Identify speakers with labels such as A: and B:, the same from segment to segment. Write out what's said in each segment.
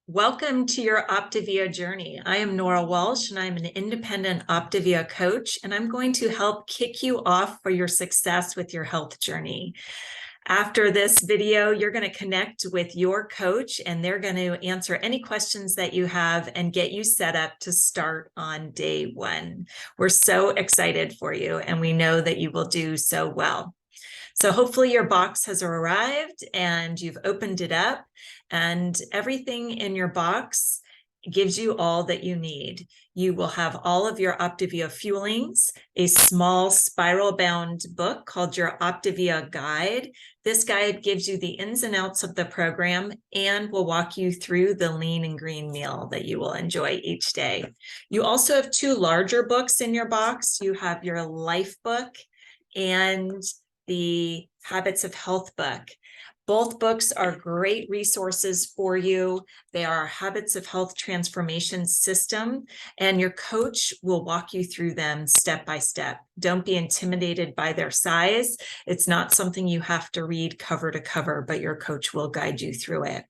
A: Welcome to your Optavia journey. I am Nora Walsh, and I'm an independent Optavia coach, and I'm going to help kick you off for your success with your health journey. After this video, you're going to connect with your coach, and they're going to answer any questions that you have and get you set up to start on day one. We're so excited for you, and we know that you will do so well. So hopefully your box has arrived and you've opened it up, and everything in your box gives you all that you need. You will have all of your Optavia fuelings, a small spiral bound book called your Optavia Guide. This guide gives you the ins and outs of the program and will walk you through the lean and green meal that you will enjoy each day. You also have two larger books in your box. You have your life book and the Habits of Health book. Both books are great resources for you. They are Habits of Health transformation system, and your coach will walk you through them step by step. Don't be intimidated by their size. It's not something you have to read cover to cover, but your coach will guide you through it.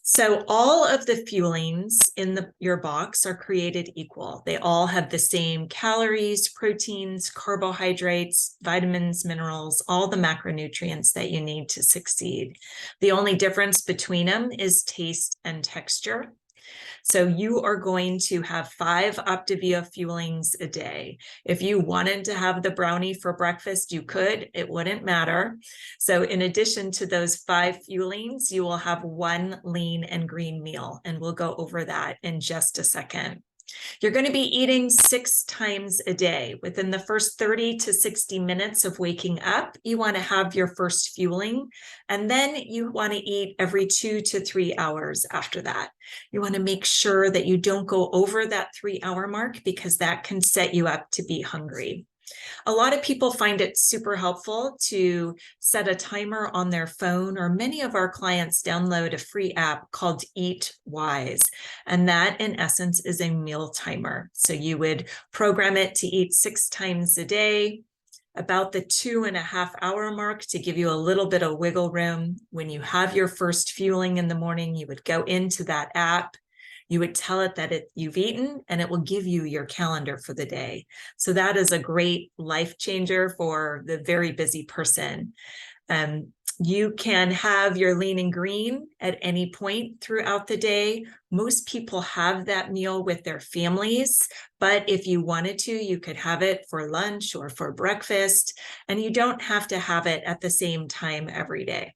A: So all of the fuelings in your box are created equal. They all have the same calories, proteins, carbohydrates, vitamins, minerals, all the macronutrients that you need to succeed. The only difference between them is taste and texture. So you are going to have 5 Optavia fuelings a day. If you wanted to have the brownie for breakfast, you could, it wouldn't matter. So in addition to those 5 fuelings, you will have 1 lean and green meal, and we'll go over that in just a second. You're going to be eating 6 times a day. Within the first 30 to 60 minutes of waking up, you want to have your first fueling, and then you want to eat every 2 to 3 hours after that. You want to make sure that you don't go over that 3-hour mark, because that can set you up to be hungry. A lot of people find it super helpful to set a timer on their phone, or many of our clients download a free app called Eat Wise. And that, in essence, is a meal timer. So you would program it to eat 6 times a day, about the 2.5-hour mark, to give you a little bit of wiggle room. When you have your first fueling in the morning, you would go into that app. You would tell it that you've eaten, and it will give you your calendar for the day. So that is a great life changer for the very busy person. You can have your lean and green at any point throughout the day. Most people have that meal with their families, but if you wanted to, you could have it for lunch or for breakfast, and you don't have to have it at the same time every day.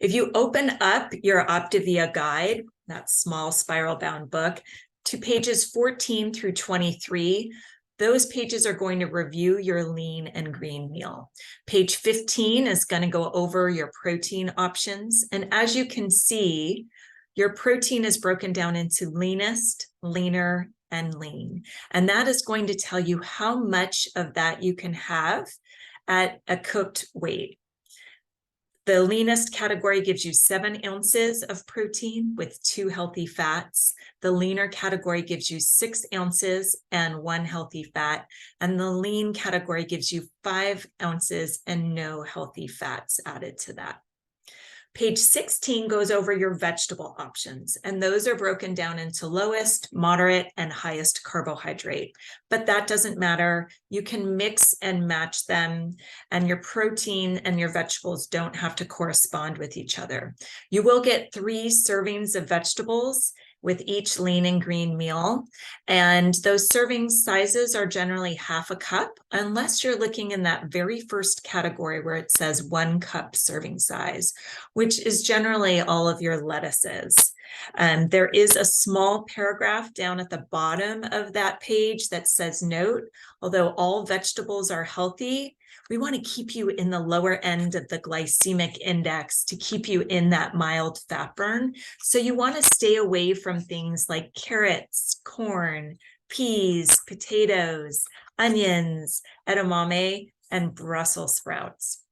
A: If you open up your Optavia Guide, that small spiral bound book, to pages 14 through 23, those pages are going to review your lean and green meal. Page 15 is going to go over your protein options. And as you can see, your protein is broken down into leanest, leaner, and lean. And that is going to tell you how much of that you can have at a cooked weight. The leanest category gives you 7 ounces of protein with 2 healthy fats. The leaner category gives you 6 ounces and 1 healthy fat. And the lean category gives you 5 ounces and no healthy fats added to that. Page 16 goes over your vegetable options, and those are broken down into lowest, moderate, and highest carbohydrate. But that doesn't matter. You can mix and match them, and your protein and your vegetables don't have to correspond with each other. You will get 3 servings of vegetables with each lean and green meal. And those serving sizes are generally half a cup, unless you're looking in that very first category where it says 1 cup serving size, which is generally all of your lettuces. There is a small paragraph down at the bottom of that page that says, note, although all vegetables are healthy, we want to keep you in the lower end of the glycemic index to keep you in that mild fat burn. So you want to stay away from things like carrots, corn, peas, potatoes, onions, edamame, and Brussels sprouts.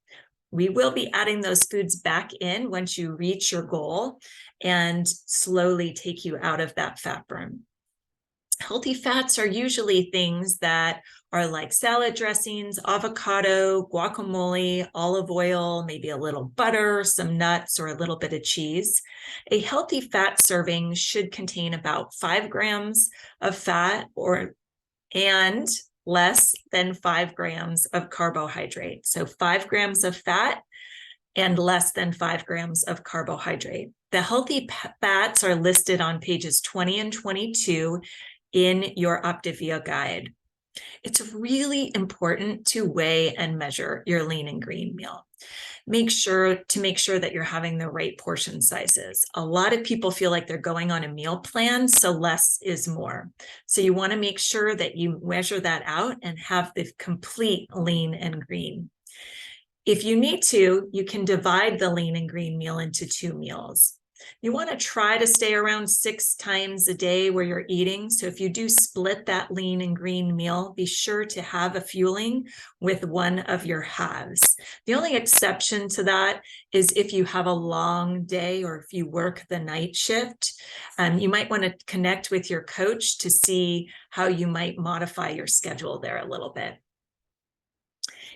A: We will be adding those foods back in once you reach your goal and slowly take you out of that fat burn. Healthy fats are usually things that are like salad dressings, avocado, guacamole, olive oil, maybe a little butter, some nuts, or a little bit of cheese. A healthy fat serving should contain about 5 grams of fat and less than 5 grams of carbohydrate. So 5 grams of fat and less than 5 grams of carbohydrate. The healthy fats are listed on pages 20 and 22 in your Optavia guide. It's really important to weigh and measure your lean and green meal. Make sure that you're having the right portion sizes. A lot of people feel like they're going on a meal plan, so less is more. So you want to make sure that you measure that out and have the complete lean and green. If you need to, you can divide the lean and green meal into 2 meals. You want to try to stay around 6 times a day where you're eating. So if you do split that lean and green meal, be sure to have a fueling with one of your halves. The only exception to that is if you have a long day or if you work the night shift. You might want to connect with your coach to see how you might modify your schedule there a little bit.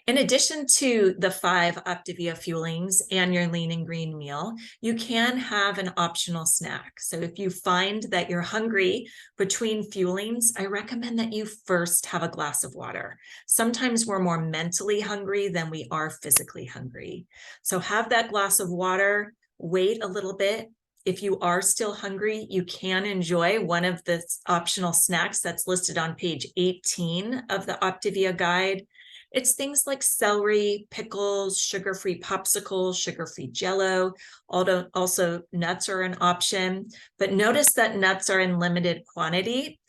A: In addition to the 5 Optavia fuelings and your lean and green meal, you can have an optional snack. So if you find that you're hungry between fuelings, I recommend that you first have a glass of water. Sometimes we're more mentally hungry than we are physically hungry. So have that glass of water, wait a little bit. If you are still hungry, you can enjoy one of the optional snacks that's listed on page 18 of the Optavia guide. It's things like celery, pickles, sugar-free popsicles, sugar-free Jell-O. Also, nuts are an option, but notice that nuts are in limited quantity.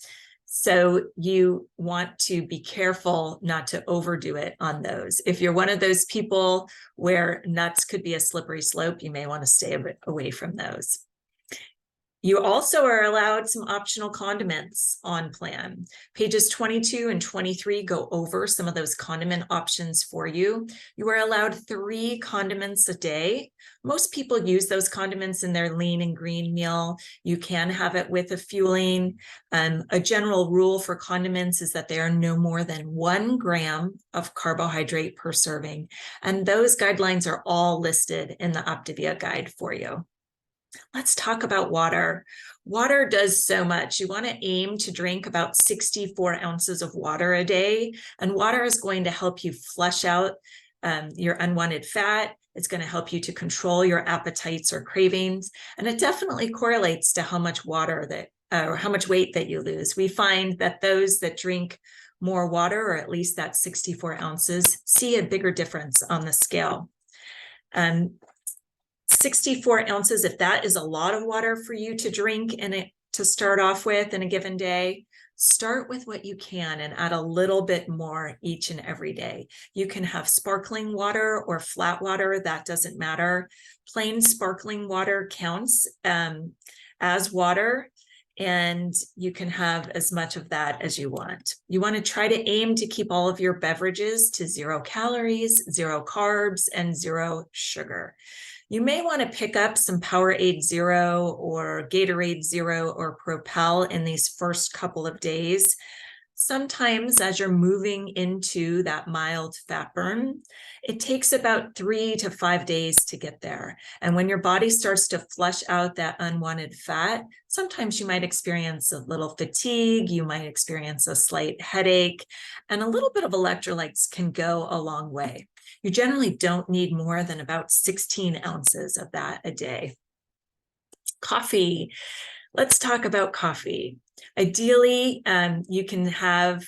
A: So you want to be careful not to overdo it on those. If you're one of those people where nuts could be a slippery slope, you may want to stay away from those. You also are allowed some optional condiments on plan. Pages 22 and 23 go over some of those condiment options for you. You are allowed 3 condiments a day. Most people use those condiments in their lean and green meal. You can have it with a fueling. A general rule for condiments is that they are no more than 1 gram of carbohydrate per serving. And those guidelines are all listed in the Optavia guide for you. Let's talk about water. Water does so much. You want to aim to drink about 64 ounces of water a day, and water is going to help you flush out your unwanted fat. It's going to help you to control your appetites or cravings, and it definitely correlates to how much water or how much weight that you lose. We find that those that drink more water, or at least that 64 ounces, see a bigger difference on the scale. 64 ounces, if that is a lot of water for you to drink to start off with in a given day, start with what you can and add a little bit more each and every day. You can have sparkling water or flat water, that doesn't matter. Plain sparkling water counts as water, and you can have as much of that as you want. You want to try to aim to keep all of your beverages to 0 calories, 0 carbs, and 0 sugar. You may want to pick up some Powerade Zero or Gatorade Zero or Propel in these first couple of days. Sometimes as you're moving into that mild fat burn, it takes about 3 to 5 days to get there. And when your body starts to flush out that unwanted fat, sometimes you might experience a little fatigue, you might experience a slight headache, and a little bit of electrolytes can go a long way. You generally don't need more than about 16 ounces of that a day. Coffee. Let's talk about coffee. Ideally, you can have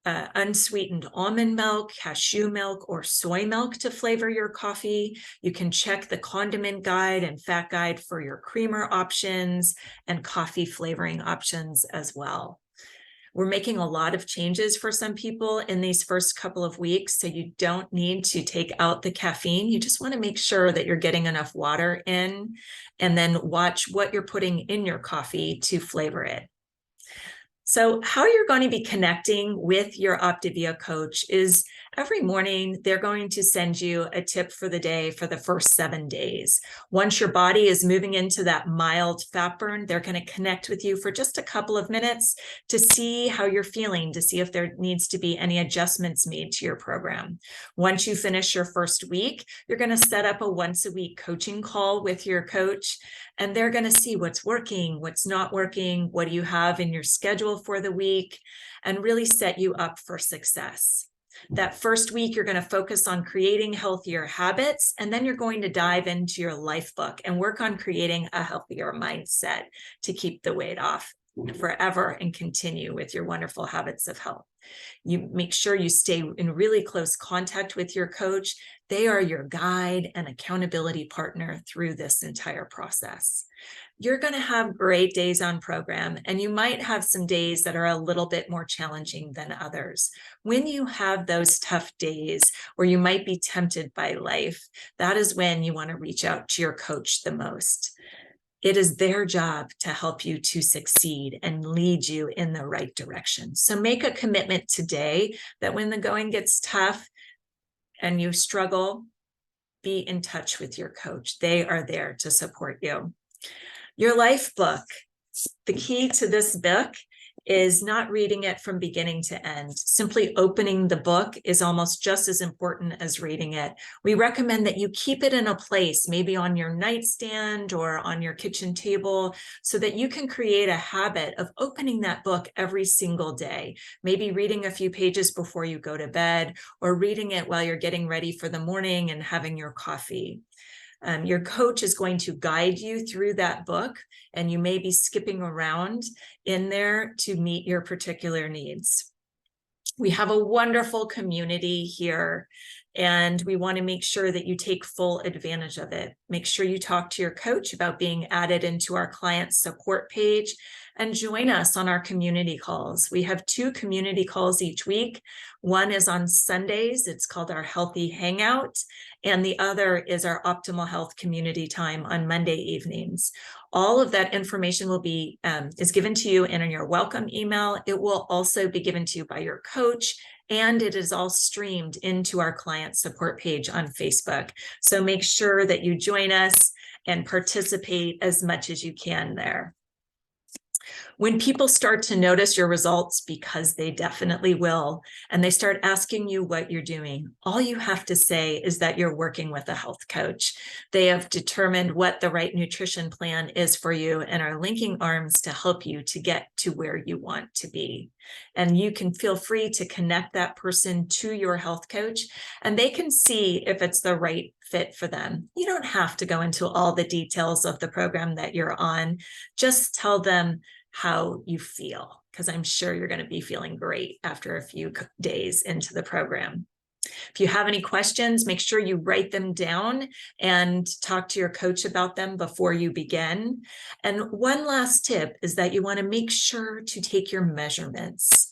A: unsweetened almond milk, cashew milk, or soy milk to flavor your coffee. You can check the condiment guide and fat guide for your creamer options and coffee flavoring options as well. We're making a lot of changes for some people in these first couple of weeks, so you don't need to take out the caffeine. You just want to make sure that you're getting enough water in, and then watch what you're putting in your coffee to flavor it. So how you're going to be connecting with your Optavia coach is every morning, they're going to send you a tip for the day for the first 7 days. Once your body is moving into that mild fat burn, they're going to connect with you for just a couple of minutes to see how you're feeling, to see if there needs to be any adjustments made to your program. Once you finish your first week, you're going to set up a once-a-week coaching call with your coach, and they're going to see what's working, what's not working, what do you have in your schedule for the week, and really set you up for success. That first week, you're going to focus on creating healthier habits, and then you're going to dive into your life book and work on creating a healthier mindset to keep the weight off forever and continue with your wonderful habits of health. You make sure you stay in really close contact with your coach. They are your guide and accountability partner through this entire process. You're going to have great days on program, and you might have some days that are a little bit more challenging than others. When you have those tough days where you might be tempted by life, that is when you want to reach out to your coach the most. It is their job to help you to succeed and lead you in the right direction. So make a commitment today that when the going gets tough and you struggle, be in touch with your coach. They are there to support you. Your life book. The key to this book is not reading it from beginning to end. Simply opening the book is almost just as important as reading it. We recommend that you keep it in a place, maybe on your nightstand or on your kitchen table, so that you can create a habit of opening that book every single day. Maybe reading a few pages before you go to bed, or reading it while you're getting ready for the morning and having your coffee. Your coach is going to guide you through that book, and you may be skipping around in there to meet your particular needs. We have a wonderful community here, and we want to make sure that you take full advantage of it. Make sure you talk to your coach about being added into our client support page, and join us on our community calls. We have 2 community calls each week. One is on Sundays. It's called our Healthy Hangout, and the other is our Optimal Health Community Time on Monday evenings. All of that information will be is given to you in your welcome email. It will also be given to you by your coach, and it is all streamed into our client support page on Facebook. So make sure that you join us and participate as much as you can there. When people start to notice your results, because they definitely will, and they start asking you what you're doing, all you have to say is that you're working with a health coach. They have determined what the right nutrition plan is for you and are linking arms to help you to get to where you want to be. And you can feel free to connect that person to your health coach, and they can see if it's the right fit for them. You don't have to go into all the details of the program that you're on. Just tell them how you feel, because I'm sure you're going to be feeling great after a few days into the program. If you have any questions, make sure you write them down and talk to your coach about them before you begin. And one last tip is that you want to make sure to take your measurements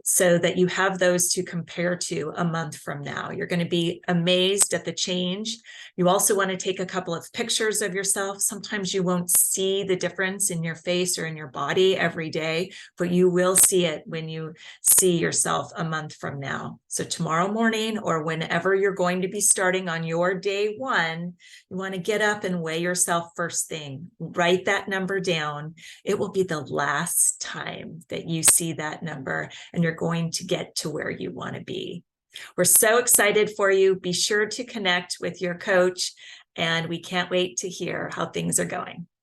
A: so that you have those to compare to a month from now. You're going to be amazed at the change. You also want to take a couple of pictures of yourself. Sometimes you won't see the difference in your face or in your body every day, but you will see it when you see yourself a month from now. So tomorrow morning, or whenever you're going to be starting on your day 1, you want to get up and weigh yourself first thing. Write that number down. It will be the last time that you see that number, and you're going to get to where you want to be. We're so excited for you. Be sure to connect with your coach, and we can't wait to hear how things are going.